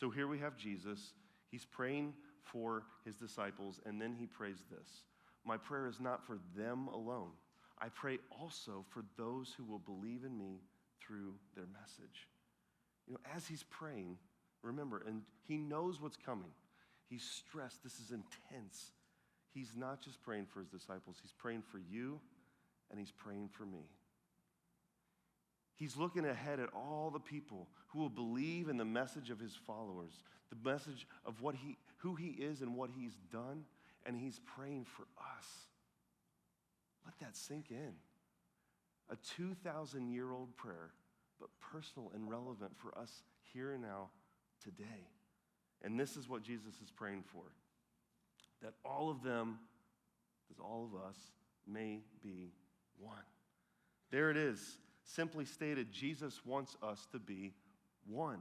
So here we have Jesus. He's praying for his disciples, and then he prays this. My prayer is not for them alone. I pray also for those who will believe in me through their message. As he's praying, remember, and he knows what's coming. He's stressed. This is intense. He's not just praying for his disciples. He's praying for you, and he's praying for me. He's looking ahead at all the people who will believe in the message of his followers, the message of who he is and what he's done, and he's praying for us. Let that sink in. A 2,000-year-old prayer, but personal and relevant for us here and now today. And this is what Jesus is praying for, that all of them, as all of us, may be one. There it is. Simply stated, Jesus wants us to be one.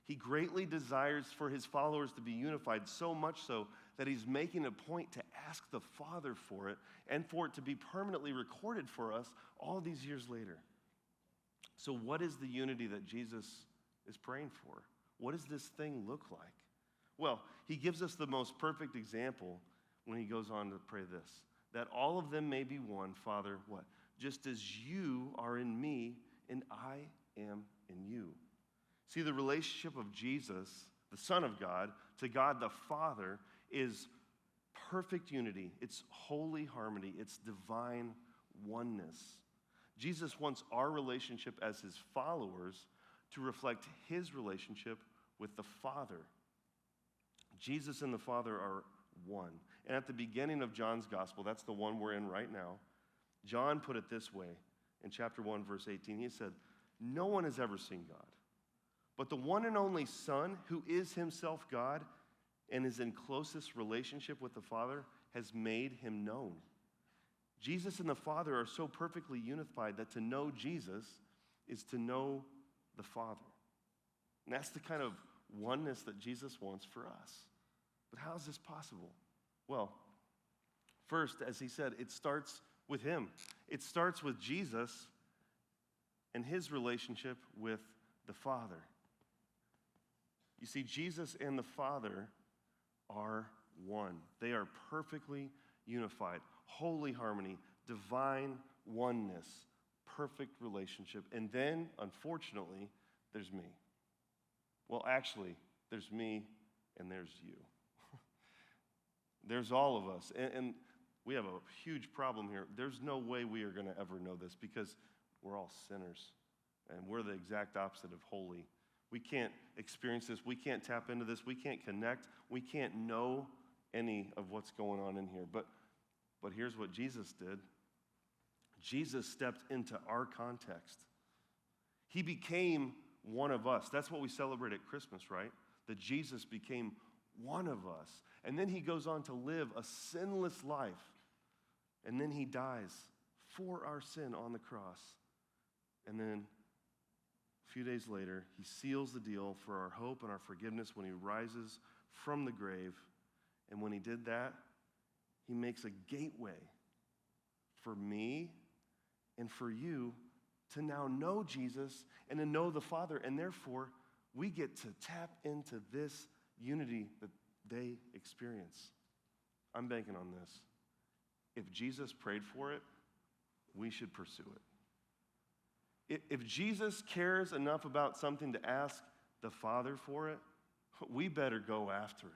He greatly desires for his followers to be unified, so much so that he's making a point to ask the Father for it and for it to be permanently recorded for us all these years later. So what is the unity that Jesus is praying for? What does this thing look like? Well, he gives us the most perfect example when he goes on to pray this, that all of them may be one, Father, what? Just as you are in me and I am in you. See, the relationship of Jesus, the Son of God, to God the Father is perfect unity. It's holy harmony. It's divine oneness. Jesus wants our relationship as his followers to reflect his relationship with the Father. Jesus and the Father are one. And at the beginning of John's gospel, that's the one we're in right now, John put it this way in chapter 1, verse 18. He said, no one has ever seen God, but the one and only Son, who is himself God and is in closest relationship with the Father, has made him known. Jesus and the Father are so perfectly unified that to know Jesus is to know the Father. And that's the kind of oneness that Jesus wants for us. But how is this possible? Well, first, as he said, it starts with him. It starts with Jesus and his relationship with the Father. You see, Jesus and the Father are one. They are perfectly unified, holy harmony, divine oneness, perfect relationship. And then, unfortunately, there's me. Well, actually, there's me and there's you. There's all of us. And we have a huge problem here. There's no way we are going to ever know this because we're all sinners. And we're the exact opposite of holy. We can't experience this. We can't tap into this. We can't connect. We can't know any of what's going on in here. But here's what Jesus did. Jesus stepped into our context. He became one of us. That's what we celebrate at Christmas, right? That Jesus became one of us. And then he goes on to live a sinless life. And then he dies for our sin on the cross. And then a few days later, he seals the deal for our hope and our forgiveness when he rises from the grave. And when he did that, he makes a gateway for me and for you to now know Jesus and to know the Father. And therefore, we get to tap into this unity that they experience. I'm banking on this. If Jesus prayed for it, we should pursue it. If Jesus cares enough about something to ask the Father for it, we better go after it.